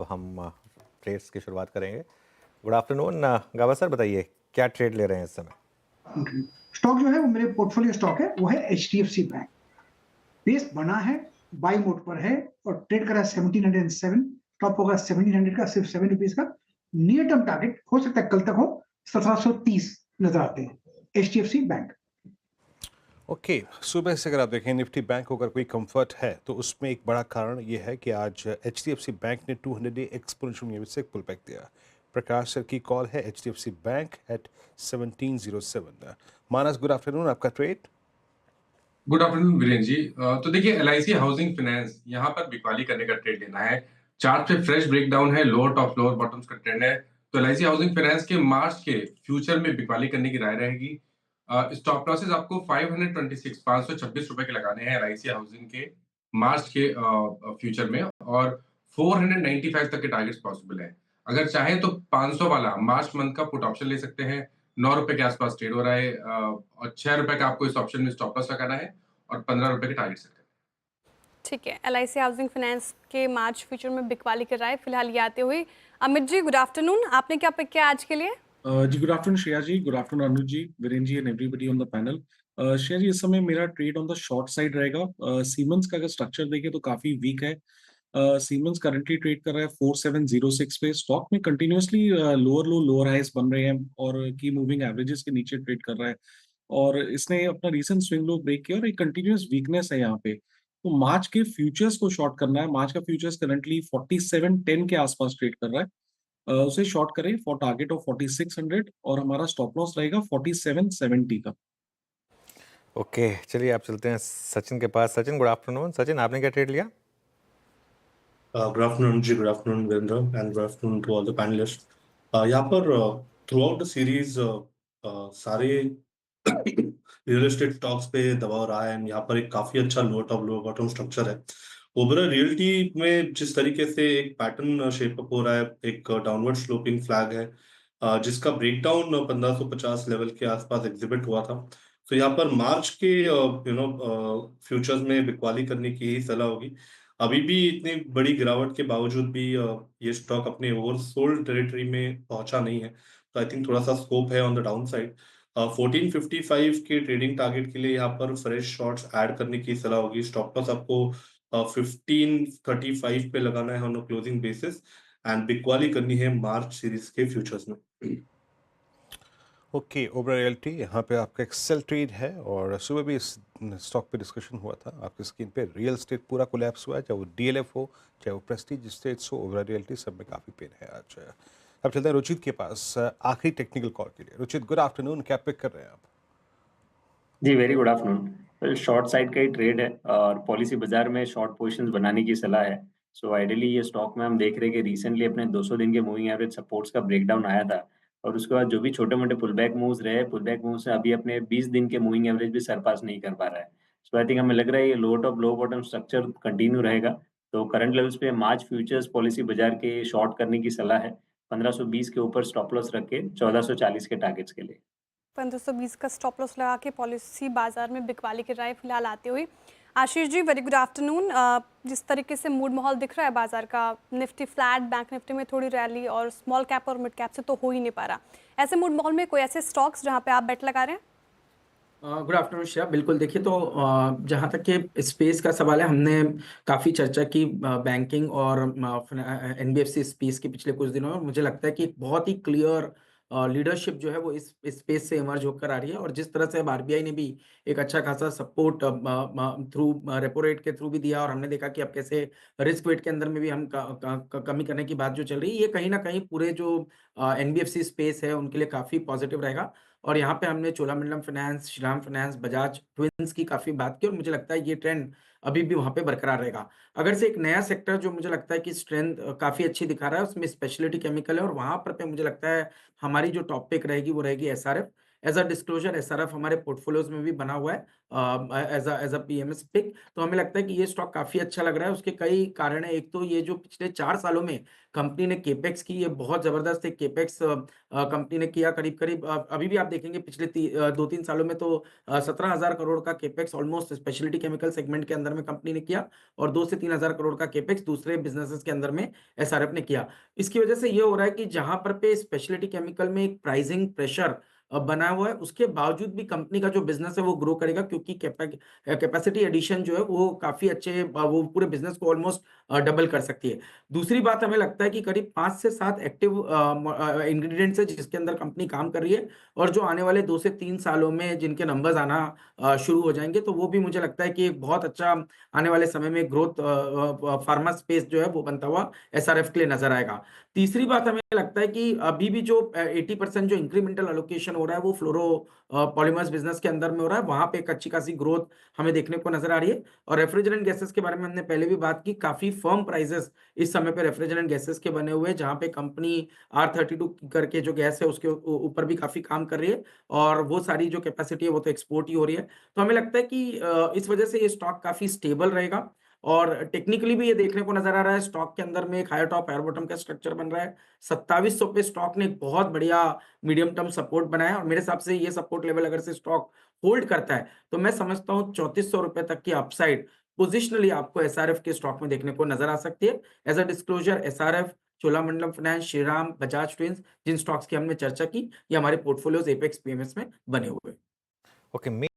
तो हम ट्रेड्स की शुरुआत करेंगे। गुड आफ्टरनून गावा सर, बताइए क्या ट्रेड ले रहे हैं इस समय? स्टॉक जो है वो मेरे पोर्टफोलियो स्टॉक है, वो है एचडीएफसी बैंक। बेस बना है, बाई मोड पर है और ट्रेड करा 1707, टॉप होगा 1700 का, सिर्फ 7 रुपीज का। नियर टर्म टारगेट हो सकता है कल तक हो 1730 नजर आते हैं एचडीएफसी बैंक। ओके सुबह से अगर आप देखें निफ्टी बैंक को अगर कोई कंफर्ट है तो उसमें एक बड़ा कारण ये है कि आज एचडीएफसी बैंक ने 200 डे एक्सपोनेंशियल मूव से पुल बैक दिया। प्रकाश सर की कॉल है HDFC bank at 1707। Manas, good afternoon, आपका ट्रेड। गुड आफ्टरनून वीरेन जी। तो देखिए एलआईसी हाउसिंग फाइनेंस यहाँ पर बिकवाली करने का ट्रेड लेना है। चार्ट पे फ्रेश ब्रेकडाउन है, लोअर टॉप लोअर बॉटम्स का ट्रेंड है। तो एलआईसी हाउसिंग फाइनेंस के मार्च के फ्यूचर में बिकवाली करने की राय रहेगी। स्टॉप लॉसेस आपको 526 526 रुपए के लगाने हैं एलआईसी हाउसिंग के मार्च के फ्यूचर में, और 495 तक के टारगेट्स पॉसिबल है। अगर चाहे तो 500 वाला मार्च मंथ का पुट ऑप्शन ले सकते हैं। 9 रुपए के आसपास ट्रेड हो रहा है, और 6 रुपए का आपको इस ऑप्शन में स्टॉप लॉस लगाना है और 15 रुपए के टारगेट सेट करना है। ठीक है, एलआईसी हाउसिंग फाइनेंस के मार्च फ्यूचर में बिकवाली कर रहा है फिलहाल ये आते हुए। अमित जी, गुड आफ्टरनून, आपने क्या पिक किया आज के लिए? जी good afternoon Shreya ji, good afternoon Anuj ji, Viren ji and everybody on the panel. Shreya ji, इस समय मेरा trade on the short side रहेगा। सीमेंस का अगर स्ट्रक्चर देखें तो काफी वीक है। सीमेंस करंटली ट्रेड कर रहा है 4706 पे। स्टॉक में कंटिन्यूअसली लोअर लो लोअर हाइस बन रहे हैं और की मूविंग एवरेजेस के नीचे ट्रेड कर रहा है, और इसने अपना रीसेंट स्विंग लो ब्रेक किया और एक कंटिन्यूअस वीकनेस है यहाँ पे। तो मार्च के फ्यूचर्स को शॉर्ट करना है। मार्च का फ्यूचर्स करंटली 4710 के आसपास ट्रेड कर रहा है। उसे शॉर्ट करें फॉर टारगेट ऑफ 4600, और हमारा स्टॉप लॉस रहेगा 4770 का। ओके, चलिए आप चलते हैं सचिन के पास। Sachin, good afternoon. सचिन, आपने क्या ट्रेड लिया? गुड आफ्टरनून जी, good afternoon Virendra and good afternoon to all the panelist. यहाँ पर थ्रू आउट द सीरीज सारे रियल एस्टेट स्टॉक्स पे दबाव रहा है, एंड यहाँ पर एक काफी अच्छा lower top lower bottom structure है। ओवरऑल रियलिटी में जिस तरीके से एक पैटर्न शेप अप हो रहा है, एक डाउनवर्ड स्लोपिंग फ्लैग है, जिसका ब्रेकडाउन 1550 लेवल के आसपास एग्जिबिट हुआ था। तो यहाँ पर मार्च के फ्यूचर्स में बिकवाली करने की ही सलाह होगी। अभी भी इतनी बड़ी गिरावट के बावजूद भी ये स्टॉक अपने ओवरसोल्ड टेरिटरी में पहुंचा नहीं है, तो आई थिंक थोड़ा सा स्कोप है ऑन द डाउन साइड। 1455 के ट्रेडिंग टारगेट के लिए यहाँ पर फ्रेश शॉर्ट्स ऐड करने की सलाह होगी। स्टॉप लॉस आपको 1535 पे लगाना है ऑन क्लोजिंग बेसिस, एंड बिकवाली करनी है मार्च सीरीज के फ्यूचर्स में। ओके, ओबरा रियल्टी यहाँ पे आपका एक्सेल ट्रेड है, और सुबह भी इस स्टॉक पे डिस्कशन हुआ था। आपकी स्क्रीन पे रियल एस्टेट पूरा कोलैप्स हुआ है, चाहे वो डीएलएफ हो चाहे वो प्रेस्टीज स्टेट्स हो। ओबरा रियल्टी सब में काफ़ी पेन है आज। अब चलते हैं रुचित के पास आखिरी टेक्निकल कॉल के लिए। रुचित, गुड आफ्टरनून, क्या पिक कर रहे हैं आप? जी very good afternoon. Well, short side का ही ट्रेड है और पॉलिसी बाजार में शॉर्ट पोजीशंस बनाने की सलाह है। सो आइडियली ये स्टॉक में हम देख रहे हैं कि रिसेंटली अपने 200 दिन के मूविंग एवरेज सपोर्ट्स का ब्रेकडाउन आया था, और उसके बाद जो भी छोटे मोटे पुलबैक मूव्स रहे, पुलबैक मूव से अभी अपने 20 दिन के मूविंग एवरेज भी सरपास नहीं कर पा रहा है। सो आई थिंक हमें लग रहा है ये लो टॉप लो बॉटम स्ट्रक्चर कंटिन्यू रहेगा। तो करंट लेवल्स पे मार्च फ्यूचर्स पॉलिसी बाजार के शॉर्ट करने की सलाह है। 1520 के ऊपर स्टॉप लॉस रख के 1440 के टारगेट्स के लिए। 1520 का स्टॉप लॉस लगा के पॉलिसी बाजार में बिकवाली की राय फिलहाल आते हुए। Ashish ji, very good afternoon. जिस तरीके से मूड माहौल दिख रहा है बाजार का, निफ्टी फ्लैट, बैंक निफ्टी में थोड़ी रैली, और स्मॉल कैप और मिड कैप से तो हो ही नहीं पा रहा। ऐसे मूड माहौल में कोई ऐसे स्टॉक्स जहां पे आप बेट लगा रहे हैं? गुड आफ्टरनून श्रेया, बिल्कुल। देखिए, तो जहाँ तक कि स्पेस का सवाल है, हमने काफ़ी चर्चा की बैंकिंग और एनबीएफसी स्पेस के पिछले कुछ दिनों में। मुझे लगता है कि एक बहुत ही क्लियर लीडरशिप जो है वो इस स्पेस से इमर्ज होकर आ रही है, और जिस तरह से अब आरबीआई ने भी एक अच्छा खासा सपोर्ट थ्रू रेपो रेट के थ्रू भी दिया, और हमने देखा कि अब कैसे रिस्क वेट के अंदर में भी हम कमी करने की बात जो चल रही है, ये कहीं ना कहीं पूरे जो एनबीएफसी स्पेस है उनके लिए काफ़ी पॉजिटिव रहेगा। और यहाँ पे हमने Cholamandalam finance, Shriram finance, Bajaj twins की काफ़ी बात की, और मुझे लगता है ये ट्रेंड अभी भी वहाँ पे बरकरार रहेगा। अगर से एक नया सेक्टर जो मुझे लगता है कि स्ट्रेंथ काफ़ी अच्छी दिखा रहा है, उसमें स्पेशलिटी केमिकल है, और वहाँ पर पे मुझे लगता है हमारी जो टॉप पिक रहेगी वो रहेगी SRF. As a disclosure SRF हमारे पोर्टफोलियोज में भी बना हुआ है एज अ पीएमएस पिक। तो हमें लगता है कि ये स्टॉक काफी अच्छा लग रहा है। उसके कई कारण है। एक तो ये जो पिछले 4 सालों में कंपनी ने केपेक्स की, ये बहुत जबरदस्त एक केपेक्स कंपनी ने किया। करीब करीब अभी भी आप देखेंगे पिछले 2-3 सालों में तो 17,000 करोड़ का capex almost speciality chemical segment के अंदर में कंपनी ने किया और 2 से 3,000 करोड़ का केपेक्स दूसरे बिजनेसेस के अंदर में एसआरएफ ने किया। इसकी वजह से ये हो रहा है कि जहां पर पे स्पेशलिटी केमिकल में एक प्राइसिंग प्रेशर बना हुआ है, उसके बावजूद भी कंपनी का जो बिजनेस है वो ग्रो करेगा, क्योंकि कैपेसिटी एडिशन जो है वो काफी अच्छे वो पूरे बिजनेस को ऑलमोस्ट डबल कर सकती है। दूसरी बात हमें लगता है कि करीब 5 से 7 एक्टिव इंग्रेडिएंट्स है जिसके अंदर कंपनी काम कर रही है और जो आने वाले 2 से 3 सालों में जिनके नंबर्स आना शुरू हो जाएंगे, तो वो भी मुझे लगता है कि एक बहुत अच्छा आने वाले समय में ग्रोथ फार्मा स्पेस जो है वो बनता हुआ एसआरएफ के लिए नजर आएगा। तीसरी बात हमें लगता है कि अभी भी जो 80% जो इंक्रीमेंटल एलोकेशन हो रहा है वो फ्लोरो पॉलीमर्स बिजनेस के अंदर में हो रहा है। वहां पे एक अच्छी खासी ग्रोथ हमें देखने को नजर आ रही है। और रेफ्रिजरेंट गैसेस के बारे में हमने पहले भी बात की, काफी फर्म प्राइसेस इस समय पे रेफ्रिजरेंट गैसेस के बने हुए हैं, जहां पे कंपनी R32 करके जो गैस है उसके ऊपर भी काफी काम कर रही है और वो सारी जो कैपेसिटी है वो तो एक्सपोर्ट ही हो रही है। तो हमें लगता है कि इस वजह से ये स्टॉक काफी स्टेबल रहेगा और टेक्निकली भी ये देखने को नजर आ रहा है स्टॉक के अंदर में एक हायर टॉप हायर बॉटम का स्ट्रक्चर बन रहा है। 2700 पे स्टॉक ने एक बहुत बढ़िया मीडियम टर्म सपोर्ट बनाया और मेरे हिसाब से ये सपोर्ट लेवल अगर से स्टॉक होल्ड करता है तो मैं समझता हूँ 3400 रुपए तक की अपसाइड पोजिशनली आपको एसआरएफ के स्टॉक में देखने को नजर आ सकती है। As a disclosure SRF, Cholamandalam finance, Shriram, Bajaj twins, जिन स्टॉक्स की हमने चर्चा की ये हमारे पोर्टफोलियोज एपेक्स पीएमएस में बने हुए हैं। ओके।